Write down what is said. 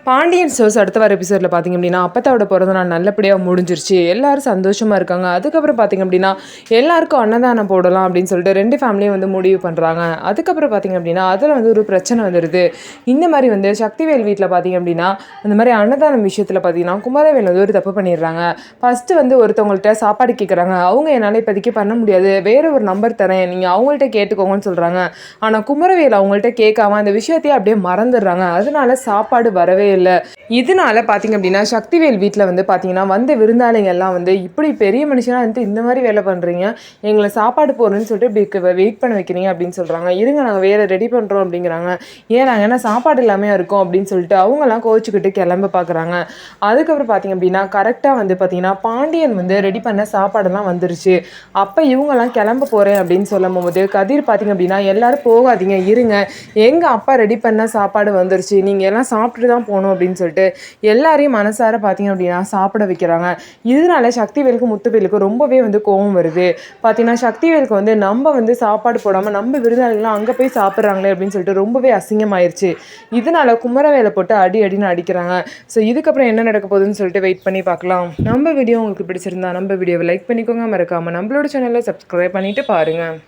Pandian stores அடுத்த வர எபிசோடில் பார்த்திங்க அப்படின்னா அப்பத்தாவோட பிறந்த நாள் நல்லபடியாக முடிஞ்சிருச்சு. எல்லாரும் சந்தோஷமாக இருக்காங்க. அதுக்கப்புறம் பார்த்திங்க அப்படின்னா எல்லாருக்கும் அன்னதானம் போடலாம் அப்படின்னு சொல்லிட்டு 2 ஃபேமிலியும் வந்து முடிவு பண்ணுறாங்க. அதுக்கப்புறம் பார்த்திங்க அப்படின்னா அதில் வந்து ஒரு பிரச்சனை வந்துடுது. இந்த மாதிரி வந்து சக்திவேல் வீட்டில் பார்த்திங்க அப்படின்னா இந்த மாதிரி அன்னதானம் விஷயத்தில் பார்த்திங்கன்னா குமரவேல் வந்து ஒரு தப்பு பண்ணிடுறாங்க. ஃபஸ்ட்டு வந்து ஒருத்தவங்கள்ட்ட சாப்பாடு கேட்குறாங்க. அவங்க என்னால் இப்போதைக்கு பண்ண முடியாது, வேறு ஒரு நம்பர் தரேன், நீங்கள் அவங்கள்ட்ட கேட்டுக்கோங்கன்னு சொல்கிறாங்க. ஆனால் குமரவேல் அவங்கள்ட்ட கேட்காம அந்த விஷயத்தையே அப்படியே மறந்துடுறாங்க. அதனால சாப்பாடு வரவே இல்லை. இதனால பார்த்தீங்க அப்படின்னா சக்திவேல் வீட்டில் வந்து பார்த்தீங்கன்னா வந்து விருந்தாளிங்க எல்லாம் வந்து இப்படி பெரிய மனுஷனாக வந்து இந்த மாதிரி வேலை பண்ணுறீங்க, எங்களை சாப்பாடு போடுறேன்னு சொல்லிட்டு இப்படி வெயிட் பண்ண வைக்கிறீங்க அப்படின்னு சொல்கிறாங்க. இருங்க நாங்கள் வேறு ரெடி பண்ணுறோம் அப்படிங்கிறாங்க. ஏன் நாங்கள் என்ன சாப்பாடு இல்லாமல் இருக்கோம் அப்படின்னு சொல்லிட்டு அவங்கெல்லாம் கோச்சிக்கிட்டு கிளம்ப பார்க்குறாங்க. அதுக்கப்புறம் பார்த்தீங்க அப்படின்னா கரெக்டாக வந்து பார்த்தீங்கன்னா பாண்டியன் வந்து ரெடி பண்ண சாப்பாடெல்லாம் வந்துருச்சு. அப்போ இவங்கெல்லாம் கிளம்ப போகிறேன் அப்படின்னு சொல்லும் போது கதிர் பார்த்தீங்க அப்படின்னா எல்லாரும் போகாதீங்க, இருங்க, எங்கள் அப்பா ரெடி பண்ண சாப்பாடு வந்துருச்சு, நீங்கள் எல்லாம் சாப்பிட்டு தான் போகணும் அப்படின்னு சொல்லிட்டு எல்லாரையும் மனசார பார்த்தீங்க அப்படின்னா சாப்பிட வைக்கிறாங்க. இதனால சக்திவேலுக்கு முத்துவேலுக்கு ரொம்பவே வந்து கோபம் வருது. பார்த்தீங்கன்னா சக்திவேலுக்கு வந்து நம்ம வந்து சாப்பாடு போடாமல் நம்ம விருந்தாளிகள்லாம் அங்கே போய் சாப்பிட்றாங்களே அப்படின்னு சொல்லிட்டு ரொம்பவே அசிங்கமாயிருச்சு. இதனால குமரவேலை போட்டு அடின்னு அடிக்கிறாங்க. ஸோ இதுக்கப்புறம் என்ன நடக்க போகுதுன்னு சொல்லிட்டு வெயிட் பண்ணி பார்க்கலாம். நம்ம வீடியோ உங்களுக்கு பிடிச்சிருந்தா நம்ம வீடியோவை லைக் பண்ணிக்கோங்க, மறக்காமல் நம்மளோட சேனலை சப்ஸ்கிரைப் பண்ணிட்டு பாருங்கள்.